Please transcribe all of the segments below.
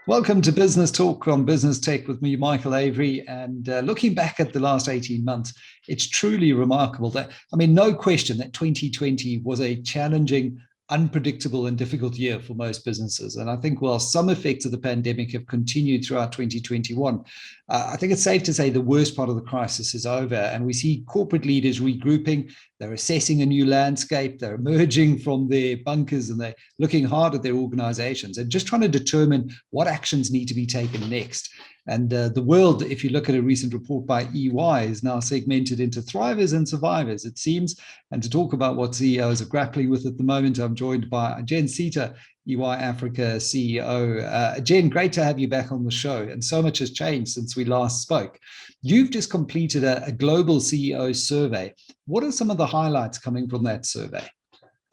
Welcome to Business Talk on Business Tech with me, Michael Avery. And looking back at the last 18 months, it's truly remarkable no question that 2020 was a challenging, unpredictable and difficult year for most businesses. And I think while some effects of the pandemic have continued throughout 2021, I think it's safe to say the worst part of the crisis is over. And we see corporate leaders regrouping, they're assessing a new landscape, they're emerging from their bunkers and they're looking hard at their organizations and just trying to determine what actions need to be taken next. And the world, if you look at a recent report by EY, is now segmented into thrivers and survivors, it seems. And to talk about what CEOs are grappling with at the moment, I'm joined by Ajen Sita, EY Africa CEO. Ajen, great to have you back on the show. And so much has changed since we last spoke. You've just completed a global CEO survey. What are some of the highlights coming from that survey?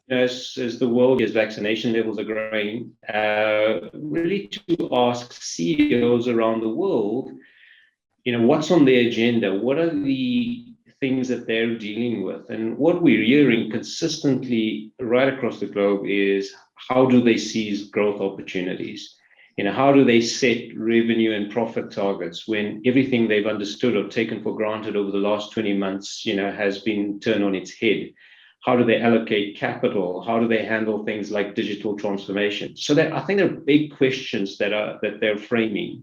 As the world, as vaccination levels are growing, really to ask CEOs around the world, what's on their agenda? What are the things that they're dealing with? And what we're hearing consistently right across the globe is how do they seize growth opportunities? How do they set revenue and profit targets when everything they've understood or taken for granted over the last 20 months, has been turned on its head? How do they allocate capital? How do they handle things like digital transformation? So I think there are big questions that they're framing.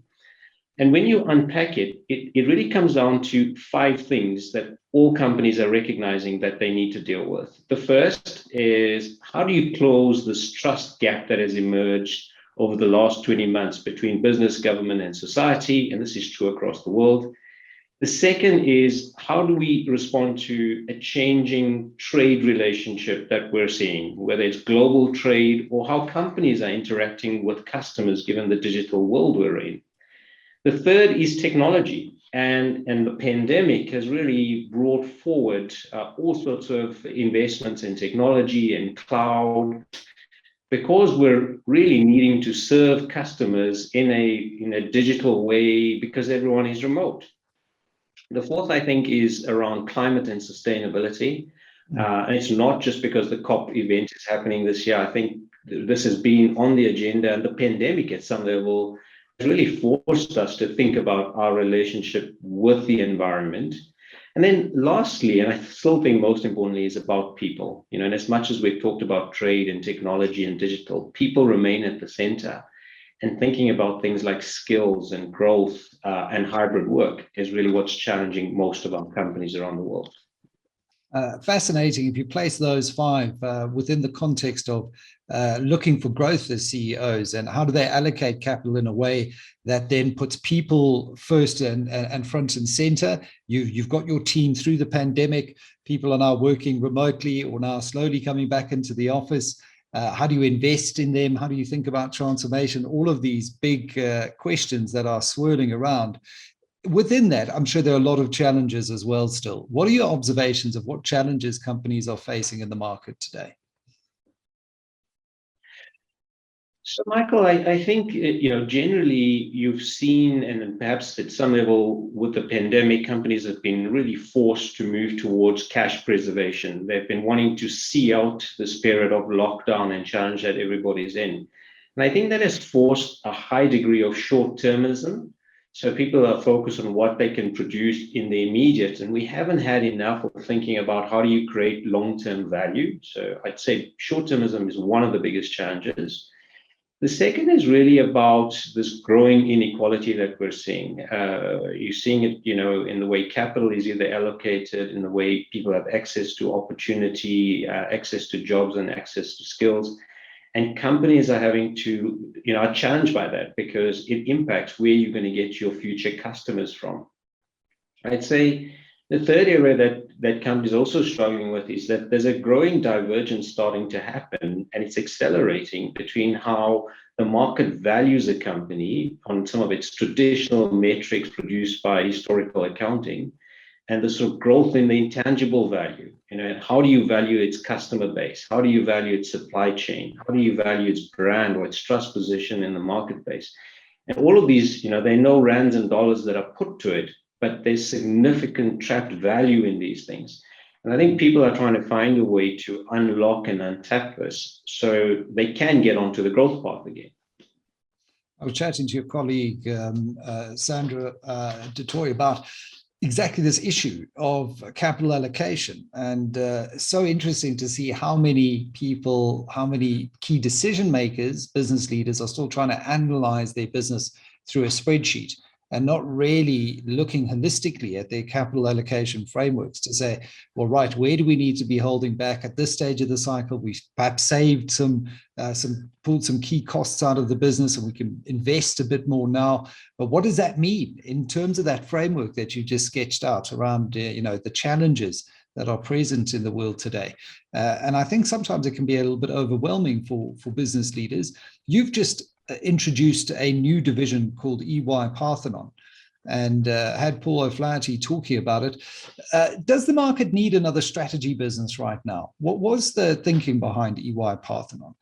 And when you unpack it really comes down to 5 things that all companies are recognizing that they need to deal with. The first is, how do you close this trust gap that has emerged over the last 20 months between business, government, and society? And this is true across the world. The second is, how do we respond to a changing trade relationship that we're seeing, whether it's global trade or how companies are interacting with customers given the digital world we're in? The third is technology. And the pandemic has really brought forward all sorts of investments in technology and cloud, because we're really needing to serve customers in a digital way because everyone is remote. The fourth, I think, is around climate and sustainability. And it's not just because the COP event is happening this year. I think this has been on the agenda, and the pandemic at some level has really forced us to think about our relationship with the environment. And then lastly, and I still think most importantly, is about people. And as much as we've talked about trade and technology and digital, people remain at the center. And thinking about things like skills and growth and hybrid work is really what's challenging most of our companies around the world. Fascinating. If you place those 5 within the context of looking for growth as CEOs, and how do they allocate capital in a way that then puts people first and front and center? You've got your team through the pandemic. People are now working remotely or now slowly coming back into the office. How do you invest in them? How do you think about transformation? All of these big questions that are swirling around. Within that, I'm sure there are a lot of challenges as well still. What are your observations of what challenges companies are facing in the market today? So, Michael, I think, generally you've seen, and perhaps at some level with the pandemic, companies have been really forced to move towards cash preservation. They've been wanting to see out this period of lockdown and challenge that everybody's in. And I think that has forced a high degree of short-termism. So people are focused on what they can produce in the immediate, and we haven't had enough of thinking about how do you create long-term value. So I'd say short-termism is one of the biggest challenges. The second is really about this growing inequality that we're seeing. You're seeing it, in the way capital is either allocated, in the way people have access to opportunity, access to jobs and access to skills. And companies are having to, are challenged by that because it impacts where you're going to get your future customers from. I'd say the third area that companies are also struggling with is that there's a growing divergence starting to happen, and it's accelerating between how the market values a company on some of its traditional metrics produced by historical accounting, and the sort of growth in the intangible value. How do you value its customer base? How do you value its supply chain? How do you value its brand or its trust position in the marketplace? And all of these, there are no rands and dollars that are put to it, but there's significant trapped value in these things. And I think people are trying to find a way to unlock and untap this so they can get onto the growth path again. I was chatting to your colleague, Sandra DeToy, about exactly this issue of capital allocation. And so interesting to see how many people, how many key decision makers, business leaders are still trying to analyze their business through a spreadsheet and not really looking holistically at their capital allocation frameworks to say, well, right, where do we need to be holding back at this stage of the cycle? We've perhaps saved pulled some key costs out of the business, and we can invest a bit more now. But what does that mean in terms of that framework that you just sketched out around, the challenges that are present in the world today? And I think sometimes it can be a little bit overwhelming for business leaders. You've just introduced a new division called EY Parthenon, and had Paul O'Flaherty talking about it. Does the market need another strategy business right now? What was the thinking behind EY Parthenon?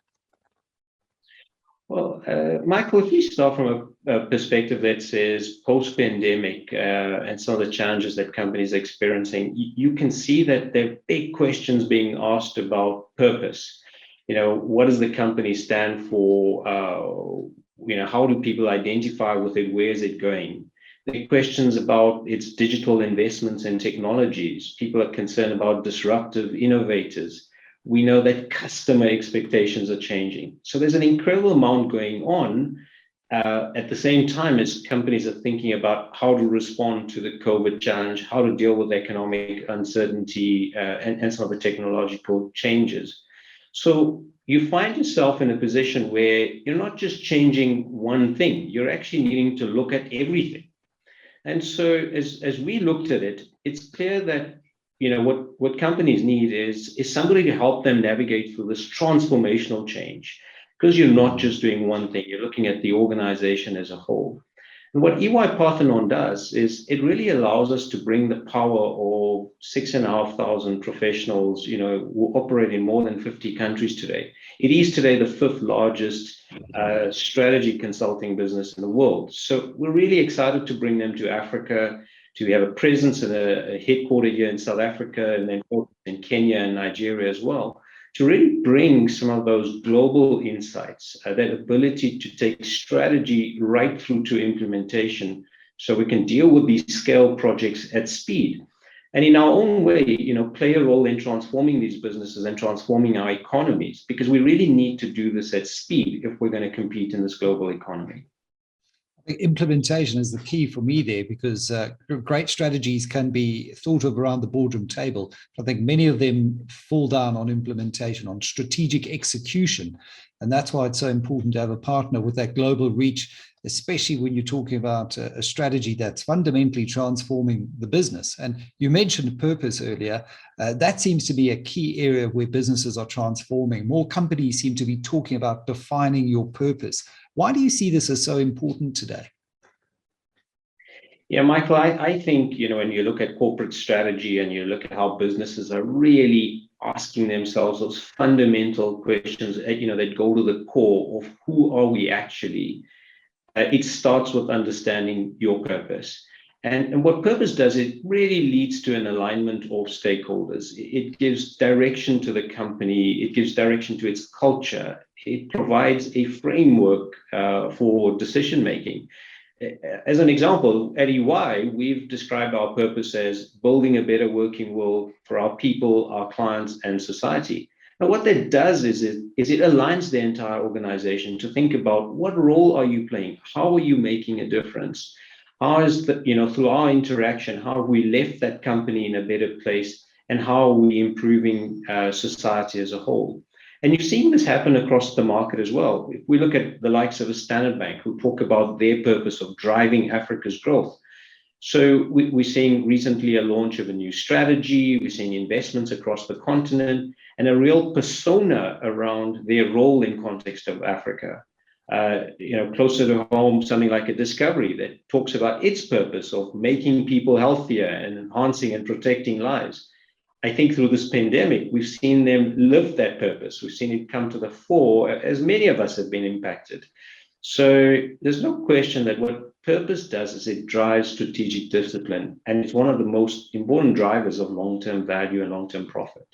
Well, Michael, if you start from a perspective that says post-pandemic and some of the challenges that companies are experiencing, you can see that there are big questions being asked about purpose. What does the company stand for? How do people identify with it? Where is it going? The questions about its digital investments and technologies. People are concerned about disruptive innovators. We know that customer expectations are changing. So there's an incredible amount going on at the same time as companies are thinking about how to respond to the COVID challenge, how to deal with economic uncertainty and some of the technological changes. So you find yourself in a position where you're not just changing one thing, you're actually needing to look at everything. And so as we looked at it, it's clear that what companies need is somebody to help them navigate through this transformational change, because you're not just doing one thing, you're looking at the organization as a whole. And what EY Parthenon does is it really allows us to bring the power of 6,500 professionals, who operate in more than 50 countries today. It is today the 5th largest strategy consulting business in the world. So we're really excited to bring them to Africa, to have a presence and a headquarter here in South Africa, and then in Kenya and Nigeria as well, to really bring some of those global insights, that ability to take strategy right through to implementation, so we can deal with these scale projects at speed. And in our own way, play a role in transforming these businesses and transforming our economies, because we really need to do this at speed if we're going to compete in this global economy. Implementation is the key for me there, because great strategies can be thought of around the boardroom table. I think many of them fall down on implementation, on strategic execution. And that's why it's so important to have a partner with that global reach, especially when you're talking about a strategy that's fundamentally transforming the business. And you mentioned purpose earlier. That seems to be a key area where businesses are transforming. More companies seem to be talking about defining your purpose. Why do you see this as so important today? Yeah, Michael, I think, when you look at corporate strategy and you look at how businesses are really asking themselves those fundamental questions, that go to the core of who are we actually, it starts with understanding your purpose. And what purpose does, it really leads to an alignment of stakeholders. It gives direction to the company. It gives direction to its culture. It provides a framework for decision making. As an example, at EY, we've described our purpose as building a better working world for our people, our clients, and society. Now, what that does is it aligns the entire organization to think about what role are you playing? How are you making a difference? How is through our interaction, how have we left that company in a better place, and how are we improving society as a whole? And you've seen this happen across the market as well. If we look at the likes of a Standard Bank, who talk about their purpose of driving Africa's growth. So we're seeing recently a launch of a new strategy. We're seeing investments across the continent and a real persona around their role in context of Africa. Closer to home, something like a Discovery that talks about its purpose of making people healthier and enhancing and protecting lives. I think through this pandemic, we've seen them live that purpose. We've seen it come to the fore, as many of us have been impacted. So there's no question that what purpose does is it drives strategic discipline, and it's one of the most important drivers of long-term value and long-term profit.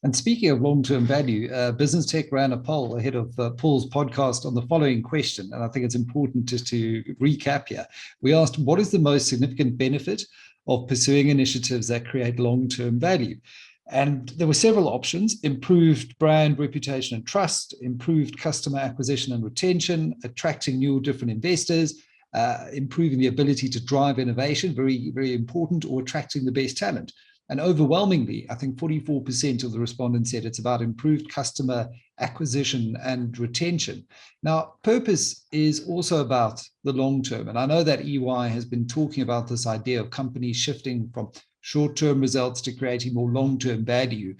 And speaking of long-term value, Business Tech ran a poll ahead of Paul's podcast on the following question, and I think it's important just to recap here. We asked, what is the most significant benefit of pursuing initiatives that create long-term value? And there were several options: improved brand reputation and trust, improved customer acquisition and retention, attracting new different investors, improving the ability to drive innovation, very, very important, or attracting the best talent. And overwhelmingly, I think 44% of the respondents said it's about improved customer acquisition and retention. Now, purpose is also about the long term. And I know that EY has been talking about this idea of companies shifting from short-term results to creating more long-term value.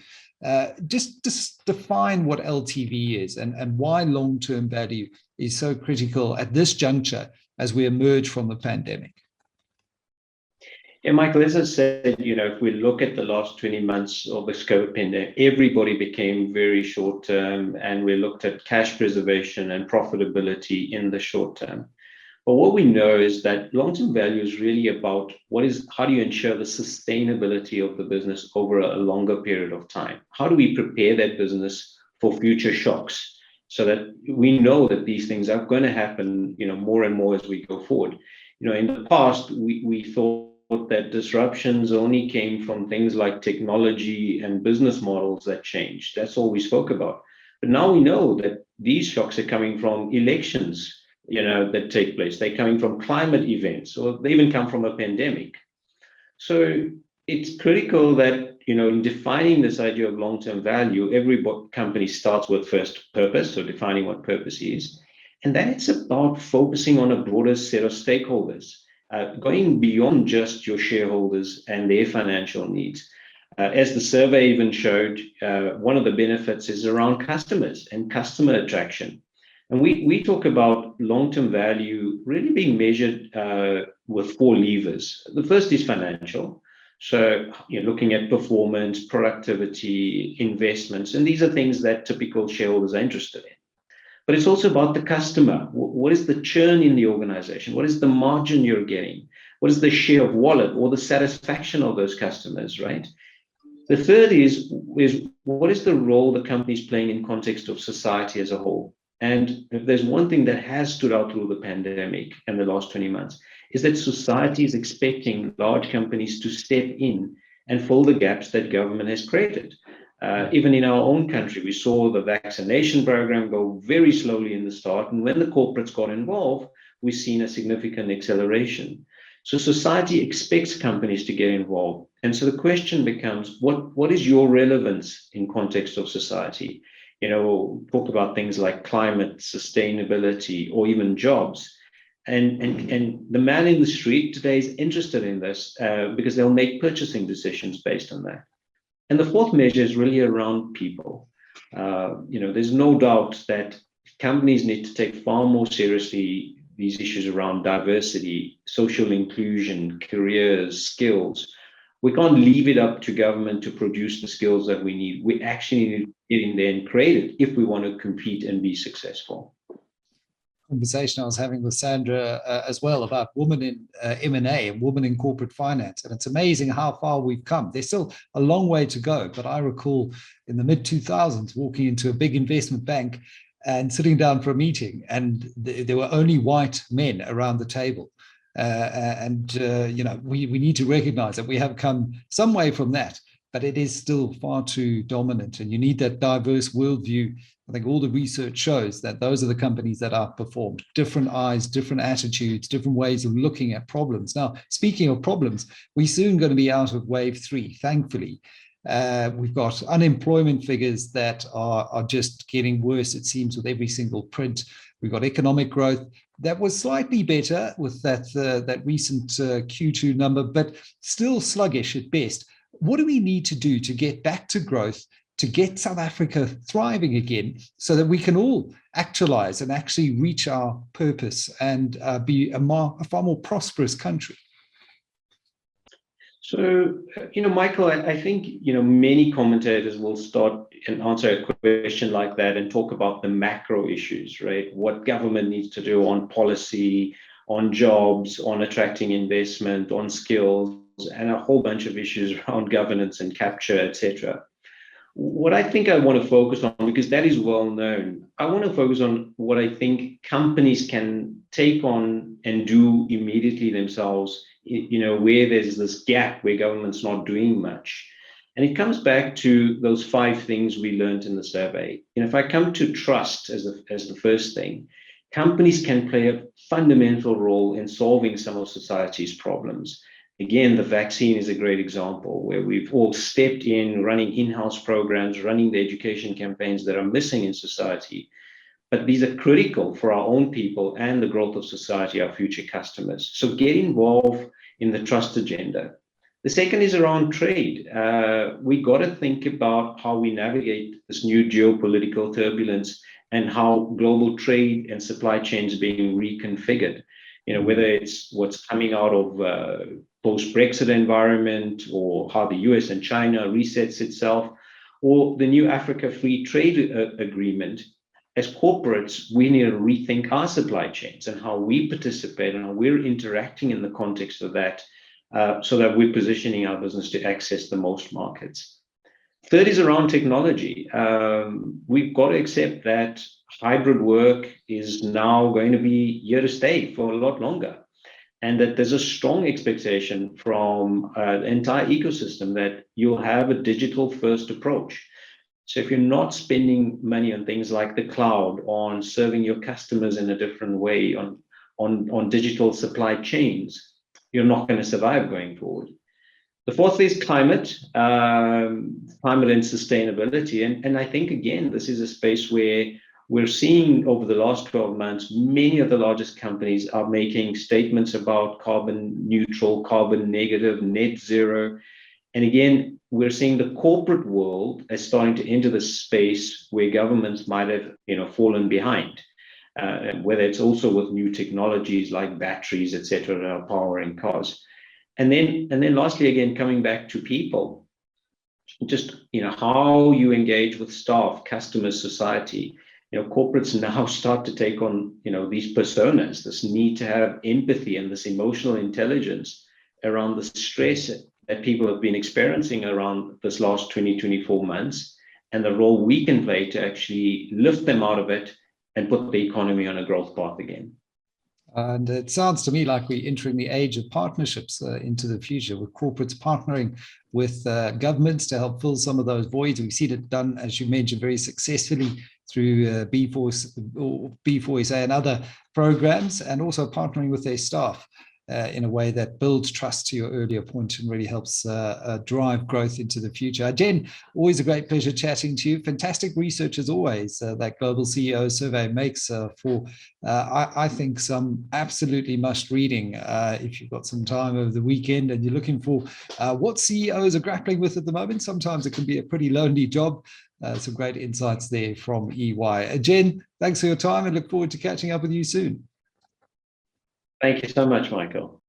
Just define what LTV is and why long-term value is so critical at this juncture as we emerge from the pandemic. Yeah, Michael, as I said, if we look at the last 20 months of the COVID pandemic, everybody became very short term, and we looked at cash preservation and profitability in the short term. But what we know is that long-term value is really about how do you ensure the sustainability of the business over a longer period of time? How do we prepare that business for future shocks so that we know that these things are going to happen, more and more as we go forward? In the past, we thought that disruptions only came from things like technology and business models that changed. That's all we spoke about. But now we know that these shocks are coming from elections, that take place. They're coming from climate events, or they even come from a pandemic. So it's critical that, in defining this idea of long-term value, every company starts with first purpose, so defining what purpose is. And then it's about focusing on a broader set of stakeholders. Going beyond just your shareholders and their financial needs. As the survey even showed, one of the benefits is around customers and customer attraction. And we talk about long-term value really being measured with 4 levers. The first is financial. So looking at performance, productivity, investments, and these are things that typical shareholders are interested in. But it's also about the customer. What is the churn in the organization? What is the margin you're getting? What is the share of wallet or the satisfaction of those customers, right? The third is what is the role the company is playing in context of society as a whole? And if there's one thing that has stood out through the pandemic and the last 20 months, is that society is expecting large companies to step in and fill the gaps that government has created. Even in our own country, we saw the vaccination program go very slowly in the start. And when the corporates got involved, we've seen a significant acceleration. So society expects companies to get involved. And so the question becomes, what is your relevance in context of society? Talk about things like climate, sustainability, or even jobs. And the man in the street today is interested in this because they'll make purchasing decisions based on that. And the fourth measure is really around people. There's no doubt that companies need to take far more seriously these issues around diversity, social inclusion, careers, skills. We can't leave it up to government to produce the skills that we need. We actually need to get in there and create it if we want to compete and be successful. Conversation I was having with Sandra as well about women in M&A and women in corporate finance. And it's amazing how far we've come. There's still a long way to go. But I recall in the mid-2000s walking into a big investment bank and sitting down for a meeting, and there were only white men around the table. We need to recognize that we have come some way from that, but it is still far too dominant. And you need that diverse worldview. I think all the research shows that those are the companies that outperformed. Different eyes, different attitudes, different ways of looking at problems. Now, speaking of problems, we're soon going to be out of wave 3, thankfully. We've got unemployment figures that are just getting worse, it seems, with every single print. We've got economic growth that was slightly better with that recent Q2 number, but still sluggish at best. What do we need to do to get back to growth, to get South Africa thriving again, so that we can all actualize and actually reach our purpose and be a far more prosperous country? So, Michael, I think, many commentators will start and answer a question like that and talk about the macro issues, right? What government needs to do on policy, on jobs, on attracting investment, on skills, and a whole bunch of issues around governance and capture, etc. What I think I want to focus on, because that is well known, I want to focus on what I think companies can take on and do immediately themselves, where there's this gap where government's not doing much. And it comes back to those 5 things we learned in the survey. If I come to trust as the first thing, companies can play a fundamental role in solving some of society's problems. Again, the vaccine is a great example where we've all stepped in, running in-house programs, running the education campaigns that are missing in society. But these are critical for our own people and the growth of society, our future customers. So get involved in the trust agenda. The second is around trade. We got to think about how we navigate this new geopolitical turbulence and how global trade and supply chains are being reconfigured. Whether it's what's coming out of post-Brexit environment, or how the US and China resets itself, or the new Africa Free Trade Agreement. As corporates, we need to rethink our supply chains and how we participate and how we're interacting in the context of that, so that we're positioning our business to access the most markets. Third is around technology. We've got to accept that hybrid work is now going to be here to stay for a lot longer, and that there's a strong expectation from the entire ecosystem that you'll have a digital-first approach. So if you're not spending money on things like the cloud, on serving your customers in a different way, on digital supply chains, you're not going to survive going forward. The fourth is climate and sustainability. And I think, again, this is a space where we're seeing over the last 12 months, many of the largest companies are making statements about carbon neutral, carbon negative, net zero. And again, we're seeing the corporate world as starting to enter the space where governments might have fallen behind, whether it's also with new technologies like batteries, et cetera, that are powering cars. And then lastly, again, coming back to people, just how you engage with staff, customers, society. Corporates now start to take on these personas, this need to have empathy and this emotional intelligence around the stress that people have been experiencing around this last 24 months, and the role we can play to actually lift them out of it and put the economy on a growth path again. And it sounds to me like we're entering the age of partnerships into the future, with corporates partnering with governments to help fill some of those voids. We've seen it done, as you mentioned, very successfully through B4SA and other programs, and also partnering with their staff in a way that builds trust, to your earlier point, and really helps drive growth into the future. Ajen, always a great pleasure chatting to you. Fantastic research as always that Global CEO Survey makes for, I think, some absolutely must reading if you've got some time over the weekend and you're looking for what CEOs are grappling with at the moment. Sometimes it can be a pretty lonely job. Some great insights there from EY. Ajen, thanks for your time and look forward to catching up with you soon. Thank you so much, Michael.